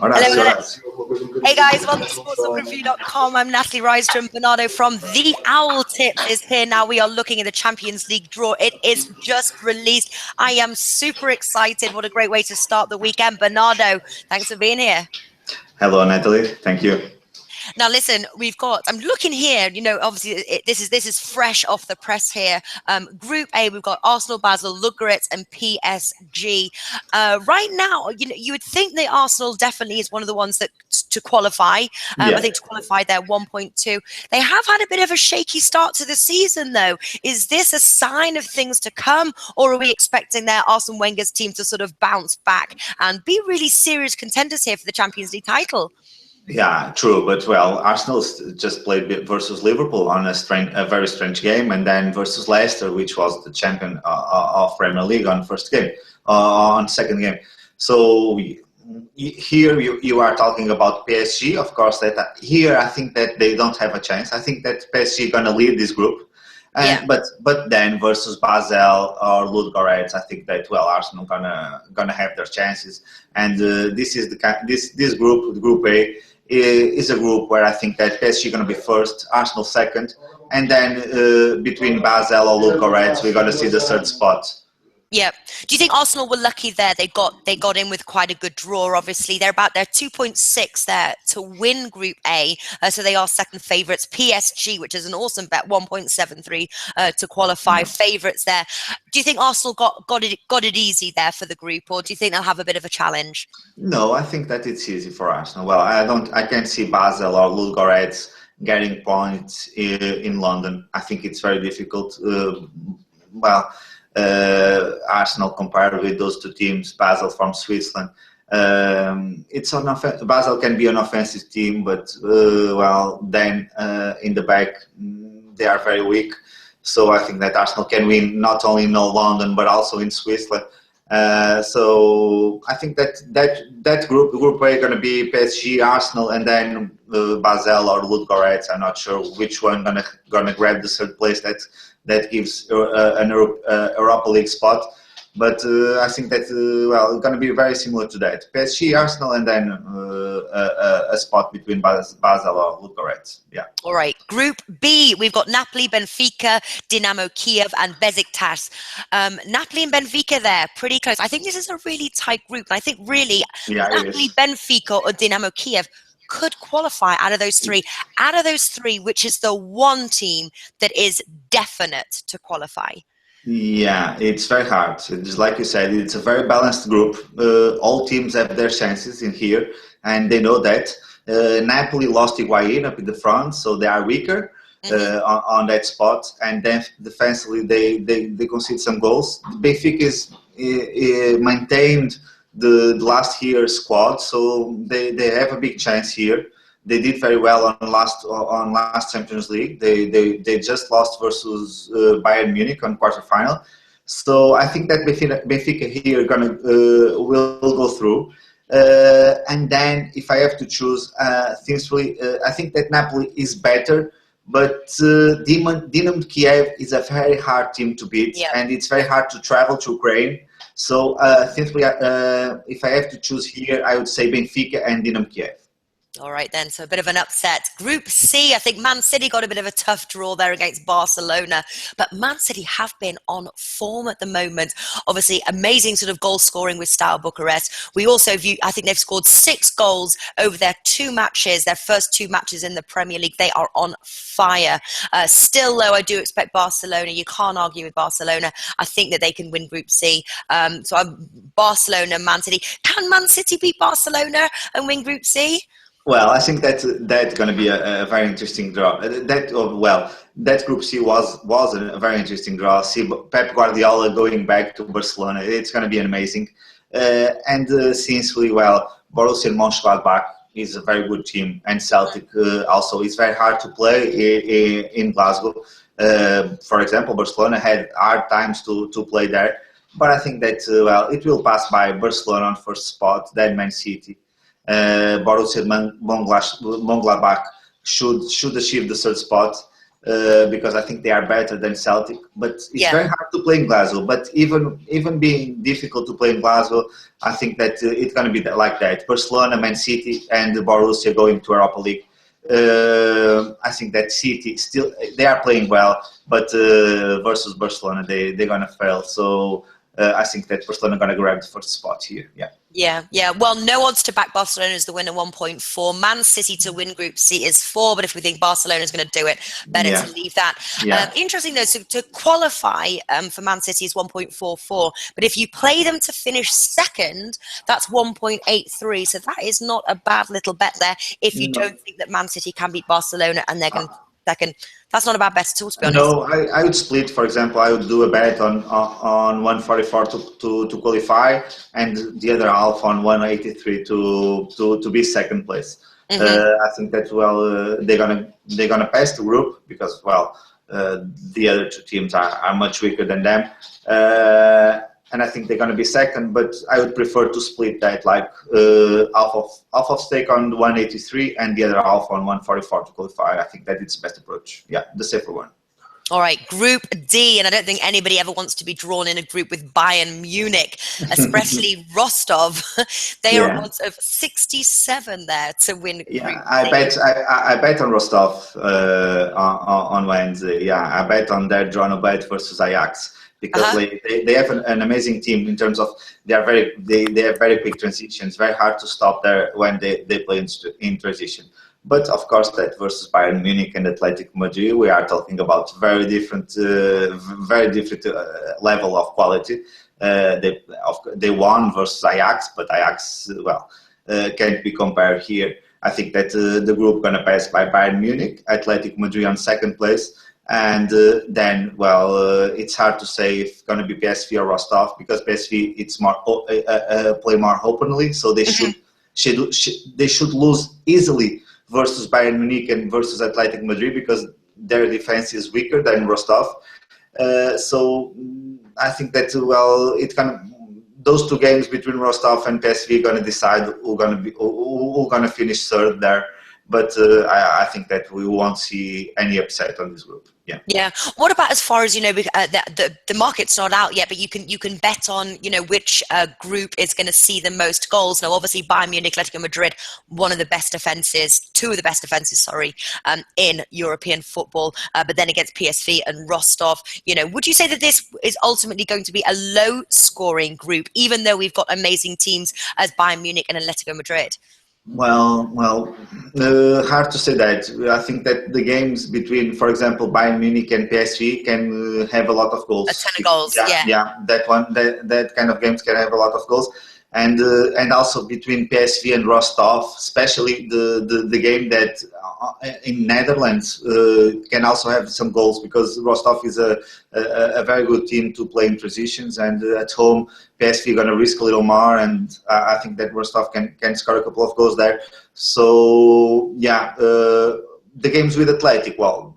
Ora, Hello, sì, hello. ora sì. Hey guys, welcome to sportstalkreview.com. I'm Natalie Rydstrom. Bernardo from The Owl Tips is here now. We are looking at the Champions League draw. It is just released. I am super excited. What a great way to start the weekend. Bernardo, thanks for being here. Hello, Natalie. Thank you. Now, listen, I'm looking here, obviously this is fresh off the press here. Group A, we've got Arsenal, Basel, Ludogorets and PSG. Right now, you would think that Arsenal definitely is one of the ones that to qualify. I think to qualify, they're 1.2. They have had a bit of a shaky start to the season, though. Is this a sign of things to come, or are we expecting their Arsene Wenger's team to sort of bounce back and be really serious contenders here for the Champions League title? Yeah, true. But well, Arsenal just played versus Liverpool on a very strange game, and then versus Leicester, which was the champion of Premier League on first game, on second game. So here you are talking about PSG. Of course, that here I think that they don't have a chance. I think that PSG gonna lead this group. And but then versus Basel or Ludogorets, I think that Arsenal gonna have their chances. And this is this group, Group A, is a group where I think that PSG gonna be first, Arsenal second, and then between Basel or Ludogorets, we're gonna see the third spot. Yeah. Do you think Arsenal were lucky there? They got in with quite a good draw. Obviously, they're 2.6 there to win Group A, so they are second favourites. PSG, which is an awesome bet, 1.73 to qualify, favourites there. Do you think Arsenal got it easy there for the group, or do you think they'll have a bit of a challenge? No, I think that it's easy for Arsenal. Well, I can't see Basel or Ludogorets getting points in London. I think it's very difficult. Arsenal compared with those two teams, Basel from Switzerland. Basel can be an offensive team, but then in the back they are very weak. So I think that Arsenal can win not only in London but also in Switzerland. So I think that group A going to be PSG, Arsenal, and then Basel or Ludogorets. I'm not sure which one gonna grab the third place. That gives an Europa League spot, but I think that it's going to be very similar to that. PSG, Arsenal, and then a spot between Basel or Ludogorets. Yeah. All right. Group B, we've got Napoli, Benfica, Dynamo Kiev, and Besiktas. Napoli and Benfica there, pretty close. I think this is a really tight group. I think really Napoli, Benfica, or Dynamo Kiev could qualify out of those three. Out of those three, which is the one team that is definite to qualify? Yeah, it's very hard. Just like you said, it's a very balanced group. All teams have their chances in here, and they know that. Napoli lost Higuain up in the front, so they are weaker on that spot. And then defensively, they concede some goals. Benfica is maintained the last year's squad, so they have a big chance here. They did very well on last Champions League. They just lost versus Bayern Munich on quarterfinal. So I think that Benfica here will go through. And then if I have to choose, I think that Napoli is better. But Dynamo Kiev is a very hard team to beat, and it's very hard to travel to Ukraine. So if I have to choose here, I would say Benfica and Dynamo Kiev. All right, then. So a bit of an upset. Group C, I think Man City got a bit of a tough draw there against Barcelona. But Man City have been on form at the moment. Obviously, amazing sort of goal scoring with Steaua Bucharest. We also I think they've scored 6 goals over their first 2 matches in the Premier League. They are on fire. Still, though, I do expect Barcelona. You can't argue with Barcelona. I think that they can win Group C. So I'm Barcelona, Man City. Can Man City beat Barcelona and win Group C? Well, I think that's going to be a very interesting draw. That Group C was a very interesting draw. See Pep Guardiola going back to Barcelona. It's going to be amazing. Since Borussia Mönchengladbach is a very good team, and Celtic also. It's very hard to play in Glasgow. For example, Barcelona had hard times to play there. But I think that it will pass by Barcelona on first spot, then Man City. Borussia Mönchengladbach should achieve the third spot, because I think they are better than Celtic. But it's Yeah. very hard to play in Glasgow. But even being difficult to play in Glasgow, I think that it's going to be like that. Barcelona, Man City, and Borussia going to Europa League. I think that City still they are playing well, but versus Barcelona they're gonna fail. So I think that Barcelona gonna grab the first spot here. Yeah. Yeah. Well, no odds to back Barcelona as the winner, 1.4. Man City to win Group C is 4, but if we think Barcelona is going to do it, better to leave that. Yeah. Interesting though, so to qualify for Man City is 1.44, but if you play them to finish second, that's 1.83. So that is not a bad little bet there. If you don't think that Man City can beat Barcelona and they're going to second, that's not a bad bet at all, to be honest. No, I would split. For example, I would do a bet on 144 to qualify, and the other half on 183 to be second place. I think that they're gonna pass the group because the other two teams are much weaker than them, and I think they're gonna be second. But I would prefer to split that, like half of stake on 183 and the other half on 144 to qualify. I think that it's the best approach. Yeah, the safer one. All right, Group D, and I don't think anybody ever wants to be drawn in a group with Bayern Munich, especially Rostov. They are odds of 67 there to win. Yeah, I bet on Rostov on Wednesday. Yeah, I bet on their draw no bet versus Ajax because they have an amazing team in terms of they have very quick transitions, very hard to stop there when they play in transition. But of course, that versus Bayern Munich and Athletic Madrid, we are talking about very different level of quality. They won versus Ajax, but Ajax, can't be compared here. I think that the group gonna pass by Bayern Munich, Athletic Madrid on second place, and then it's hard to say if it's gonna be PSV or Rostov because PSV it's more play more openly, so they should lose easily versus Bayern Munich and versus Athletic Madrid because their defense is weaker than Rostov. So I think that those two games between Rostov and PSV are gonna decide who's gonna finish third there. But I think that we won't see any upset on this group. Yeah. What about as far as the market's not out yet, but you can bet on which group is going to see the most goals. Now, obviously, Bayern Munich, Atletico Madrid, two of the best defenses, in European football. But then against PSV and Rostov, would you say that this is ultimately going to be a low-scoring group, even though we've got amazing teams as Bayern Munich and Atletico Madrid? Hard to say that. I think that the games between, for example, Bayern Munich and PSV can have a lot of goals. A ton of goals, yeah. That kind of games can have a lot of goals, and also between PSV and Rostov, especially the game that in Netherlands can also have some goals because Rostov is a very good team to play in transitions, and at home PSV going to risk a little more, and I think that Rostov can score a couple of goals there. So the games with Athletic, I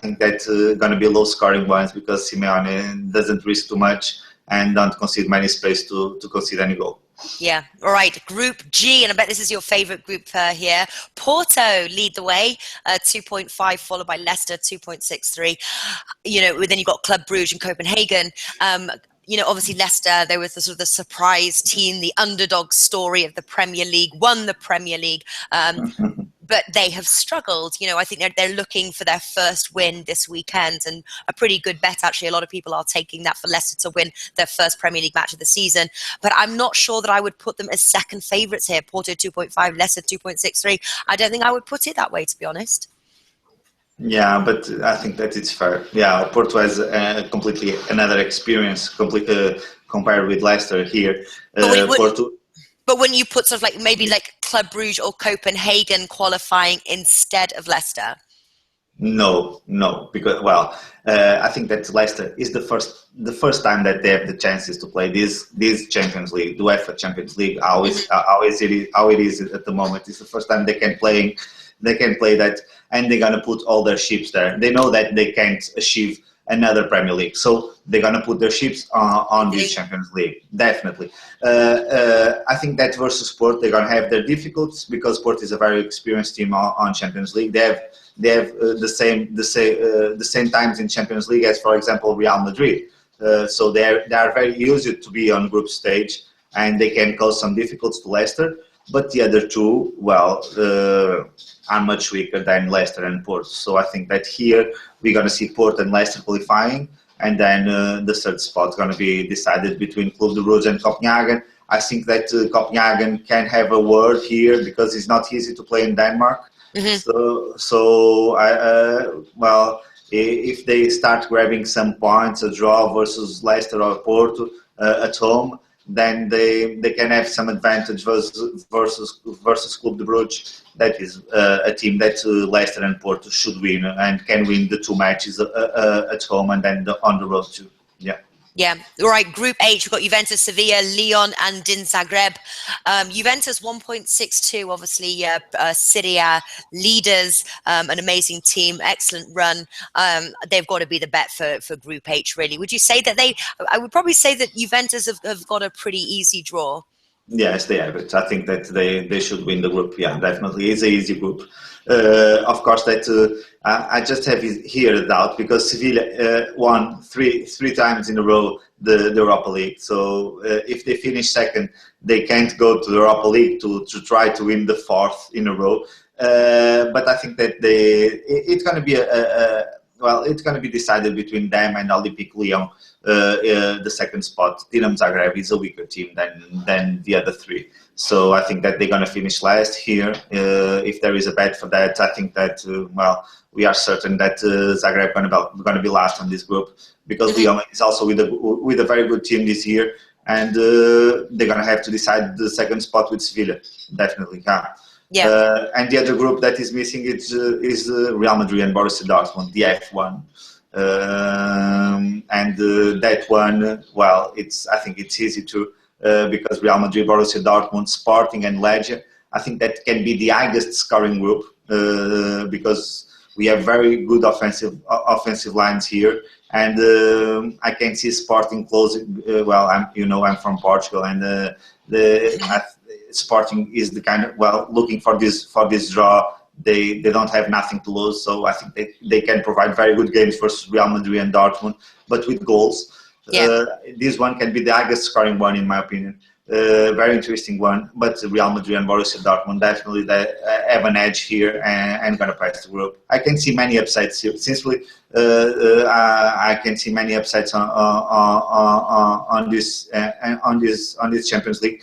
think that's going to be low scoring ones because Simeone doesn't risk too much and don't concede many space to concede any goal. Yeah. All right. Group G, and I bet this is your favourite group here. Porto lead the way, 2.5, followed by Leicester, 2.63. Then you've got Club Brugge and Copenhagen. Obviously Leicester, they were the sort of the surprise team, the underdog story of the Premier League, won the Premier League. But they have struggled. I think they're looking for their first win this weekend, and a pretty good bet, actually. A lot of people are taking that for Leicester to win their first Premier League match of the season. But I'm not sure that I would put them as second favourites here. Porto 2.5, Leicester 2.63. I don't think I would put it that way, to be honest. Yeah, but I think that it's fair. Yeah, Porto has completely another experience compared with Leicester here. Porto. But when you put sort of maybe Club Brugge or Copenhagen qualifying instead of Leicester? No, because I think that Leicester is the first time that they have the chances to play this Champions League, the UEFA Champions League. How it is at the moment. It's the first time they can play that, and they're gonna put all their chips there. They know that they can't achieve another Premier League. So they're going to put their chips on this Champions League, definitely. I think that versus Sport, they're going to have their difficulties because Sport is a very experienced team on Champions League. They have the same times in Champions League as, for example, Real Madrid. So they are very used to be on group stage, and they can cause some difficulties to Leicester. But the other two, well, are much weaker than Leicester and Porto. So I think that here we're going to see Porto and Leicester qualifying, and then the third spot is going to be decided between Club de Brugge and Copenhagen. I think that Copenhagen can have a word here because it's not easy to play in Denmark. Well, if they start grabbing some points, a draw versus Leicester or Porto at home, then they can have some advantage versus Club de Brugge. That is a team that Leicester and Porto should win and can win the two matches at home and then on the road too. Yeah. Yeah. All right. Group H, we've got Juventus, Sevilla, Lyon, and Din Zagreb. Juventus 1.62. Obviously, Serie A leaders, an amazing team, excellent run. They've got to be the bet for Group H. Really, would you say that I would probably say that Juventus have got a pretty easy draw. Yes, they have it. I think that they should win the group. Yeah, definitely. It's an easy group. Of course, that I just have here a doubt because Sevilla won three times in a row the Europa League. So if they finish second, they can't go to the Europa League to try to win the fourth in a row. But I think that it's going to be it's going to be decided between them and Olympique Lyon. The second spot. Dinamo Zagreb is a weaker team than the other three, so I think that they're going to finish last here. If there is a bet for that, I think that we are certain that Zagreb going to be last on this group because Lyon is also with a very good team this year, and they're going to have to decide the second spot with Sevilla. Definitely, yeah. And the other group that is missing is Real Madrid and Borussia Dortmund, the F1. That one, I think it's easy to because Real Madrid, Borussia Dortmund, Sporting, and Legia. I think that can be the highest scoring group because we have very good offensive lines here, and I can see Sporting closing. I'm from Portugal, and Sporting is the kind of looking for this draw. They don't have nothing to lose, so I think they can provide very good games versus Real Madrid and Dortmund, but with goals. Yeah. This one can be the highest scoring one, in my opinion. Very interesting one, but Real Madrid and Borussia Dortmund definitely have an edge here and going to pass the group. I can see many upsides here. Sincerely, I can see many upsides on this Champions League.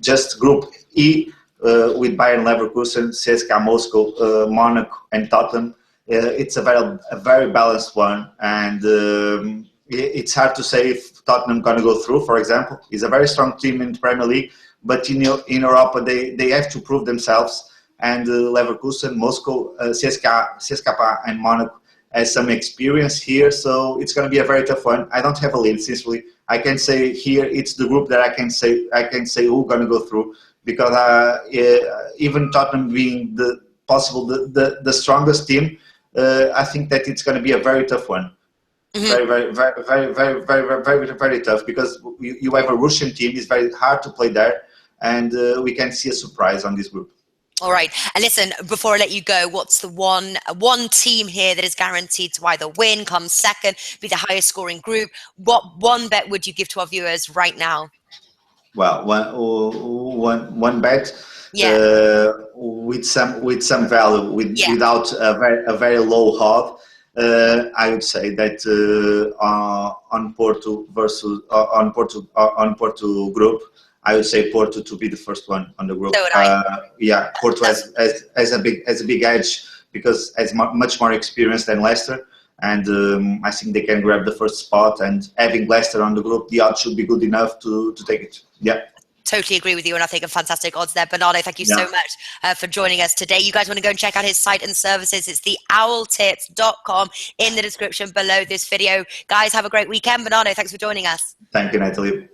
Just Group E. With Bayern Leverkusen, CSKA Moscow, Monaco, and Tottenham, it's a very balanced one, and it's hard to say if Tottenham going to go through. For example, it's a very strong team in the Premier League, but in Europa they have to prove themselves. And Leverkusen, Moscow, CSKA, and Monaco has some experience here, so it's going to be a very tough one. I don't have a lead, sincerely. I can say here it's the group that I can say who's going to go through. Because even Tottenham being the strongest team, I think that it's going to be a very tough one. Very tough because you have a Russian team. It's very hard to play there, and we can see a surprise on this group. All right, and listen, before I let you go, what's the one team here that is guaranteed to either win, come second, be the highest scoring group? What one bet would you give to our viewers right now? Well, one bet with some value, without a very low odd. I would say that on Porto group, I would say Porto to be the first one on the group. Porto has a big edge because has much more experience than Leicester. And I think they can grab the first spot, and having Leicester on the group, the odds should be good enough to take it. Yeah. Totally agree with you, and I think fantastic odds there. Bernardo, thank you so much for joining us today. You guys want to go and check out his site and services. It's theowltips.com in the description below this video. Guys, have a great weekend. Bernardo, thanks for joining us. Thank you, Natalie.